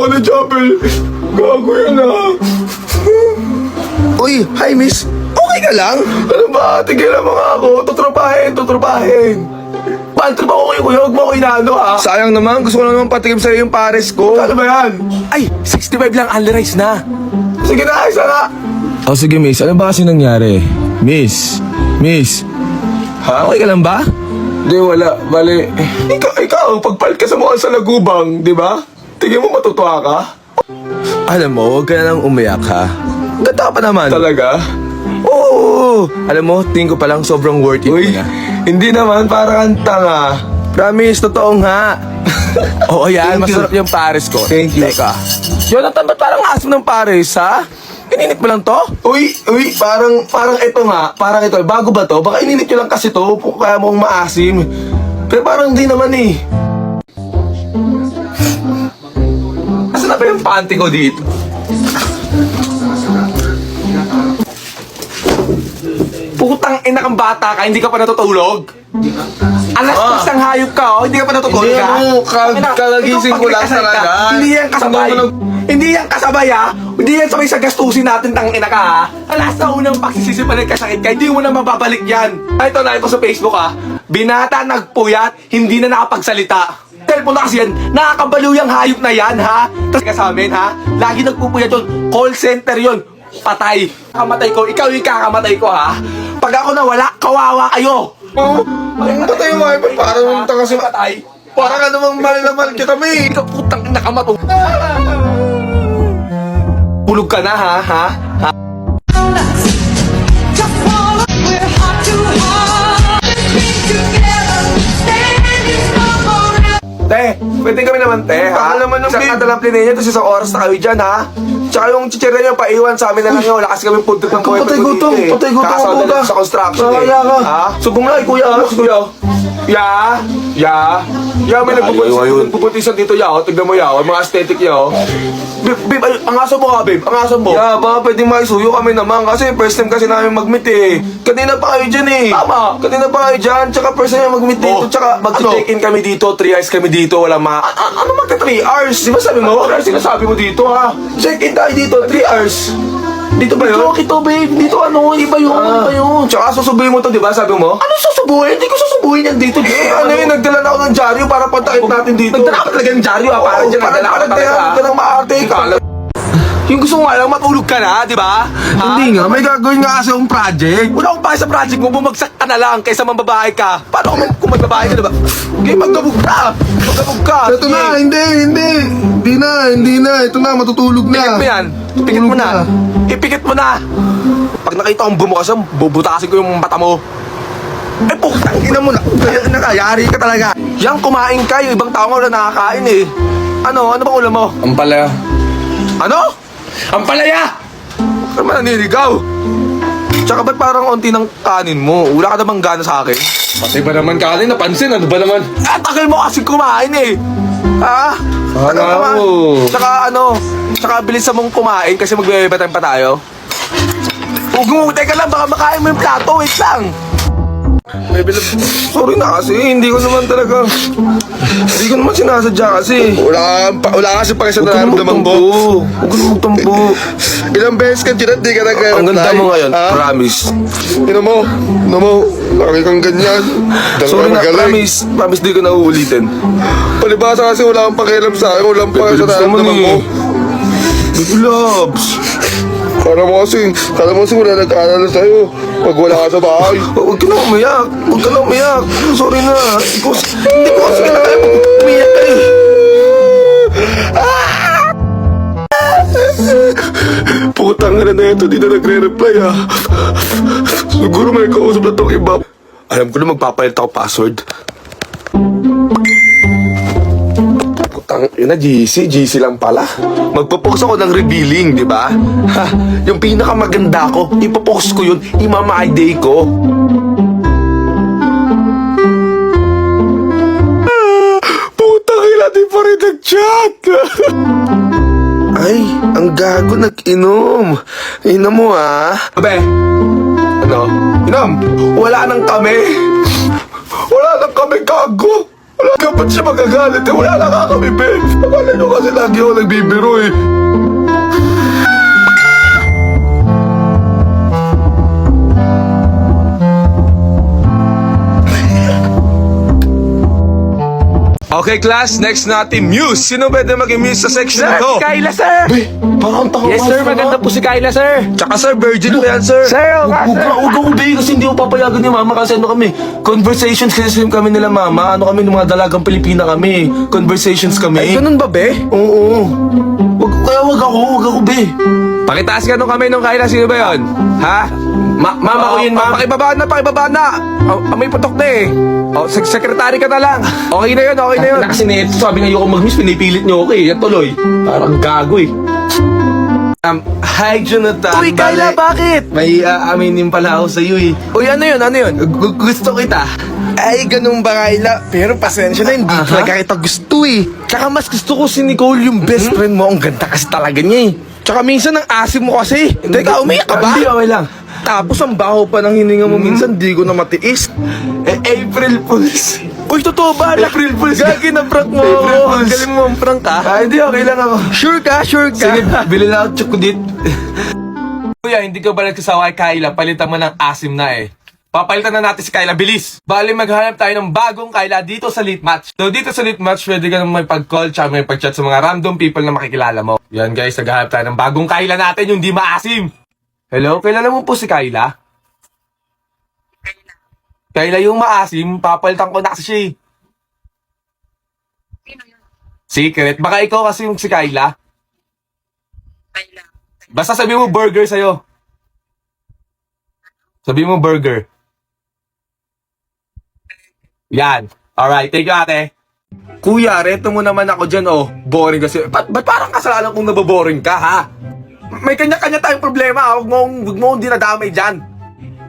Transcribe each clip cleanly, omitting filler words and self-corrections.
ako ng chapel. Gago yan ah. Uy, hi miss. Okay ka lang? Ano ba? Tigilan mo nga ako. Tutropahin. Bad trip ako kayo, kuya. Huwag mo ako inaano ha. Sayang naman, gusto ko na naman patikim sa'yo yung pares ko. Ano ba yan? Ay, 65 lang, only rice na. Sige na, isa na. Oh, sige miss, ano ba kasi nangyari? Miss. Ha? Okay ka lang ba? Di, wala. Bale, ikaw, pagpalit ka sa mukha sa lagubang, di ba? Tingin mo matutuwa ka? Alam mo, huwag ka na lang umiyak ha. Ganda pa naman. Talaga? Oo. Alam mo, tingin ko palang sobrang worth it Uy, na. hindi naman, parang kang tanga. Promise, totoo nga. Oo yan, Thank you. masarap yung pares ko. Thank you. Teka. Jonathan, ba't parang asim ng pares ha? Ininit mo lang to? Uy, parang ito nga, parang ito, bago ba to? Baka ininit nyo lang kasi to, kaya mong maasim. Pero parang hindi naman eh. Asan na ba yung panty ko dito? Putang ina kang bata ka, hindi ka pa natutulog? Alas tres ang hayop ka, oh. Hindi ka pa natutulog Hindi ka? ako, Ina, kagagising ikaw, ko lang pagkakasal ka, talaga. Hindi yan kasabay. Hindi yan kasabay ha. Hindi yan sabay sa gastusin natin tang ina ka ha. Alas na unang pagsisisipan ng kasakit ka, hindi mo na mababalik yan. Ito na ito sa Facebook ha. Binata nagpuyat, hindi na nakapagsalita. Telepono na kasi yan, nakakabaliw yung hayop na yan ha. Tapos ka sa amin ha, lagi nagpupuyat yun, call center yun. Patay. Kakamatay ko, ikaw yung kakamatay ko ha. Pag ako nawala, kawawa kayo. Oo. Patay mo ay parang nung tanga si... Patay. Parang ka namang mahal na mahal kita, may. Ikaw putang ina ka matulog. Tulog ka na ha. Just wanna, we're hot to hot. Be together, standing strong forever. Te, pwede kami naman te ha. Baka naman ng Isang babe. kadalang plinin niya, tapos isang oras na kami dyan ha. Tsaka yung chichirya niyo, paiwan sa amin na lang yun. Wala kasi kami puntot ng buhay. Patay gutom, patay gutom Kakasawa ako na lang ka. sa construction Nakakaya ka. Ha? Subong lang, kuya. Kuya. Ya, may nagbubuntisan dito ya. Tignan mo ya, mga aesthetic ya. Babe, ang aso mo ka, babe. Ang aso mo. Yeah, baka pwede maisuyo kami naman kasi first time kasi namin mag-meet eh. Kanina pa kayo dyan eh. Tama. Kanina pa kayo dyan, tsaka first time mag-meet dito, Oh, tsaka Mag-check-in kami dito, 3 hours kami dito, wala Ano magka 3 hours? Di ba sabi mo? Ano sinasabi mo dito ha? Check-in tayo dito, 3 hours. Dito ba yun? Ito babe, dito ano, iba yun, iba yun. Tsaka susubuhin mo to, di ba? Sabi mo? Ano susubuhin? Hindi ko susubuhin yan dito. Ano yun, nagdala na ako ng dyaryo para pantakip natin dito. Nagdala ka talaga ng dyaryo ha, parang dyan nagdala ka talaga ha. Ka ng maarte ka. Yung gusto mo nga lang, matulog ka na, di ba? Hindi nga, may gagawin nga kasi yung project. Wala akong pahay sa project mo, bumagsak ka na lang kaysa mambabae ka. Paano kung magbabae ka, di ba? Okay, magdabog ka. Magdabog ka. Ito na, hindi. Hindi na. Ito na, matutulog Pikit na. mo yan. Ipikit mo na. Ipikit mo na. Pag nakita kong bumukas yan, bubutasin ko yung mata mo. Eh, putang ina mo na. Nakayari ka talaga. Yang kumain ka, yung ibang tao nga wala nakakain eh. Ano bang ulam mo? Ang pala. Ano? Ang palaya! Huwag ka naman naniligaw. Tsaka ba't parang onti ng kanin mo? Wala ka namang gana sa akin? Pati ba naman kanin, napansin, ano ba naman? Tagal mo kasi kumain eh. Ha? Kala naman? ko. Tsaka bilisan mong kumain kasi magbebetime pa tayo. Huwag mo, teka lang, baka makain mo yung plato, wait lang. Sorry na kasi, hindi ko naman sinasadya kasi. Wala kasi pa kasi Huwag ka na magtampo. Huwag ka na magtampo. Ilang beses ka dyan, di ka nag-reply. Ang ganda mo ngayon, Ha? promise. Ino mo, laki kang ganyan. Sorry na, Magaling. promise di ko na uulitin. Palibasa kasi wala kang pakialam sa akin, wala kang pakialam sa Gusto mo naman ni mo. Baby Loves. Kala mo kasi wala nag-aalala sa'yo. Pag wala ka sa bahay. Huwag ka na umiyak. Sorry na. Hindi ko kasi kaya umiyak ka eh. Putang ina na ito, di na nagre-reply ah. Siguro may kausap na tong iba. Alam ko na magpapalit ako password. Putang ina, GC lang pala. Magpo-post ako ng revealing, di ba? Ha, yung pinakamaganda ko, ipo-post ko yun, imama day ko. Putang ina, di pa rin nag-chat. Ay, ang gago nag-inom. Inom mo ah. Abe, ano? Inom? Wala nang kami. Wala nang kami, gago. Wala ka ba't siya magagalit eh? Wala na nga kami, be. Akala nyo kasi lagi ako nagbibiro eh. Okay, class. Next natin, Muse. Sino pwede maging Muse sa section na to? Si Kyla, sir! Be, parang tanga Yes, ka, sir. ha? Maganda po si Kyla, sir. Tsaka sir, virgin ko yan, sir. Sir, Huwag ako, be, kasi hindi ko papayagan ni mama kasi ano kami. Conversations kasi kami nila mama. Ano kami, ng mga dalagang Pilipina kami. Conversations kami. Ay, ganun ba, be? Oo. Wag ako, be. Pakitaas ka nung kami nung Kyla. Sino ba yun? Ha? Mama ko yun, ma'am. Pakibaba na. May putok na eh. Sekretary ka na lang. Okay na yun. Na kasi na ito, sabi nga ayoko mag-miss, pinipilit niyo ako eh. Yan tuloy. Parang gago eh. Hi, Jonathan. Uy, Kyla, Bale, bakit? May aaminin pala ako sa'yo eh. Uy, ano yun? Gusto kita. Ay, ganun ba, Kyla? Pero pasensya na, hindi Aha. talaga kita gusto eh. Tsaka mas gusto ko si Nicole, yung best friend mo. Ang ganda kasi talaga niya eh. Tsaka minsan ang asim mo kasi. Teka, umiyak ka ba? Hindi, okay lang. Tapos ang baho pa ng hininga mo minsan, di ko na matiis. April Fools. Uy, totoo ba? April Fools. Gagi na prank mo April ako. Ang Fools. galing mo ang prank ka. Hindi, okay lang ako. Sure ka? Sige, bilhin na ako chocolate. Kuya, hindi ka ba nagsasawa kay Kyla? Palitan mo ng asim na eh. Papalitan na natin si Kyla, bilis! Bali, maghanap tayo ng bagong Kyla dito sa Lit Match. So, dito sa Lit Match, pwede ka naman may pag-call tsaka may pag-chat sa mga random people na makikilala mo. Yan guys, naghahanap tayo ng bagong Kyla natin, yung di maasim. Hello, kilala mo po si Kyla? Kyla yung maasim, papalitan ko na kasi siya eh. Secret? Baka ikaw kasi yung si Kyla. Basta sabi mo burger sa'yo. Sabi mo burger. Yan. Alright, thank you ate. Kuya, reto mo naman ako dyan, oh. Boring kasi. Ba't parang kasalanan kung naboboring ka, ha? May kanya-kanya tayong problema, ha? Huwag mo akong dinadamay dyan.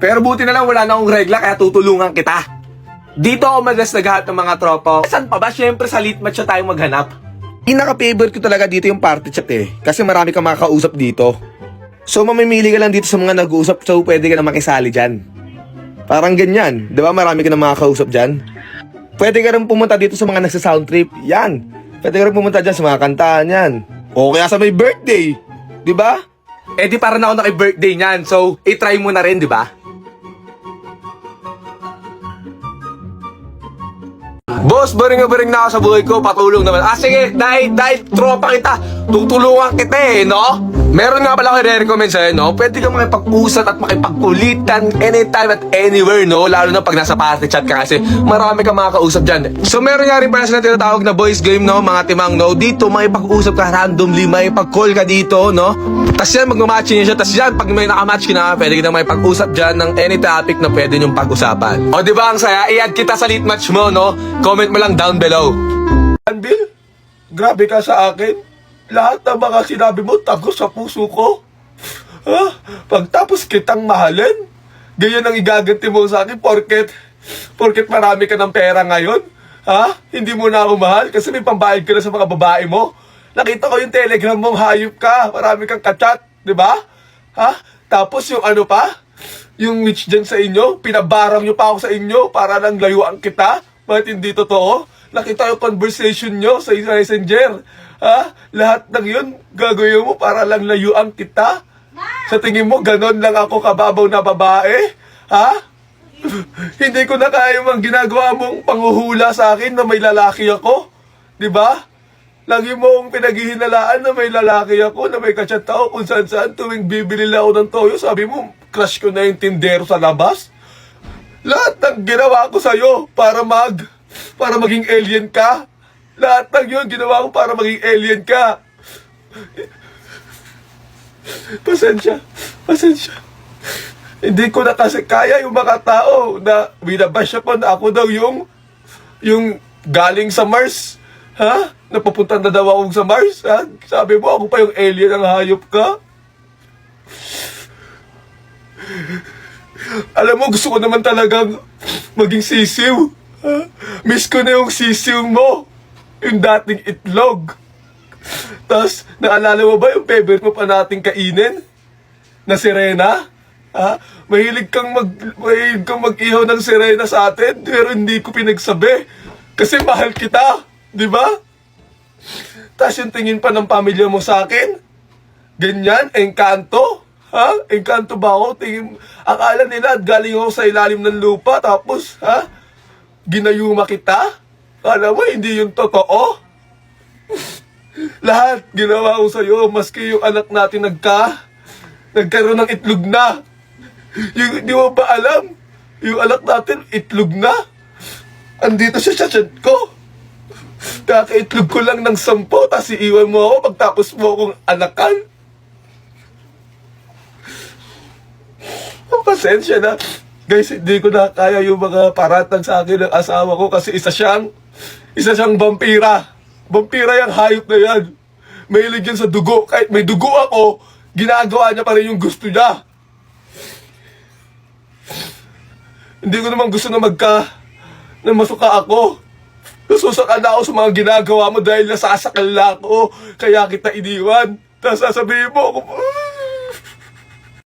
Pero buti na lang wala na akong regla, kaya tutulungan kita. Dito ako madalas naghahanap ng mga tropa. Saan pa ba? Siyempre sa Lit Match na tayo maghanap. Pinaka-favorite ko talaga dito yung party chat eh. Kasi marami kang makakausap dito. So mamimili ka lang dito sa mga nag-uusap, so pwede ka na makisali dyan. Parang ganyan, di ba? Marami ka na makakausap dyan. Pwede ka rin pumunta dito sa mga nagsa-sound trip. Yan. Pwede ka rin pumunta dyan sa mga kantahan yan. O kaya sa may birthday. Di ba? Eh di parang ako naki-birthday niyan, so i-try mo na rin, di ba? Boss, baring na ako sa buhay ko, patulong naman. Sige, dahil tropa kita, tutulungan kita eh, no? Meron nga pala ako i-recommend sa'yo, no? Pwede ka makipag-usat at makipagkulitan anytime at anywhere, no? Lalo na pag nasa party chat ka kasi marami kang makakausap dyan. So meron nga rin pala sila tinatawag na boys game, no? Mga timang, no? Dito, makipag-usap ka randomly, makipag-call ka dito, no? Tapos yan, magmamatch niya siya. Tapos yan, pag may nakamatch ka na, pwede ka na makipag-usap dyan ng any topic na pwede niyong pag-usapan. O, di ba ang saya? I-add kita sa Lit Match mo, no? Comment mo lang down below. Bill, grabe ka sa akin. Lahat na mga sinabi mo, tagos sa puso ko. Ha? Pagtapos kitang mahalin, ganyan ang igaganti mo sa akin porket marami ka ng pera ngayon. Ha? Hindi mo na ako mahal kasi may pambayad ka na sa mga babae mo. Nakita ko yung telegram mong hayop ka. Marami kang kachat, di ba? Ha? Tapos yung ano pa? Yung witch dyan sa inyo, pinabarang nyo pa ako sa inyo para lang layuan kita. Bakit hindi totoo? Nakita yung conversation nyo sa messenger. Ha? Lahat ng yun, gagawin mo para lang layuan kita? Sa tingin mo, ganon lang ako kababaw na babae? Ha? Hindi ko na kaya yung ginagawa mong panghuhula sa akin na may lalaki ako. Di ba? Lagi mong pinaghihinalaan na may lalaki ako, na may kachat ako kung saan-saan tuwing bibili lang ako ng toyo. Sabi mo, crush ko na yung tindero sa labas. Lahat ng ginawa ko sa'yo para maging alien ka. Lahat ng yun ginawa ko para maging alien ka. Pasensya. Hindi ko na kasi kaya yung mga tao na binabash ako na ako daw yung galing sa Mars. Ha? Napapunta na daw ako sa Mars. Ha? Sabi mo ako pa yung alien ang hayop ka. Alam mo, gusto ko naman talagang maging sisiw. Ha? Miss ko na yung sisiw mo. Yung dating itlog. Tapos, naalala mo ba yung favorite mo pa nating kainin? Na sirena? Ha? Mahilig kang mag-ihaw ng sirena sa atin, pero hindi ko pinagsabi. Kasi mahal kita, di ba? Tapos yung tingin pa ng pamilya mo sa akin, ganyan, engkanto. Ha? Engkanto ba ako? Akala nila galing ako sa ilalim ng lupa, tapos, ha? Ginayuma kita? Kala mo, hindi yung totoo? Lahat ginawa ko sa'yo, maski yung anak natin nagkaroon ng itlog na. Yung, di mo ba alam? Yung anak natin, itlog na. Andito siya sa chat ko. Kakaitlog ko lang ng 10, tapos iiwan mo ako pagtapos mo akong anakan. Pasensya na. Guys, hindi ko na kaya yung mga paratang sa akin ng asawa ko kasi isa siyang vampira. Vampira yung hayop na yan. Mahilig yan sa dugo. Kahit may dugo ako, ginagawa niya pa rin yung gusto niya. Hindi ko naman gusto na masuka ako. Nasusaka na ako sa mga ginagawa mo dahil nasasakal na ako. Kaya kita iniwan. Tapos sasabihin mo,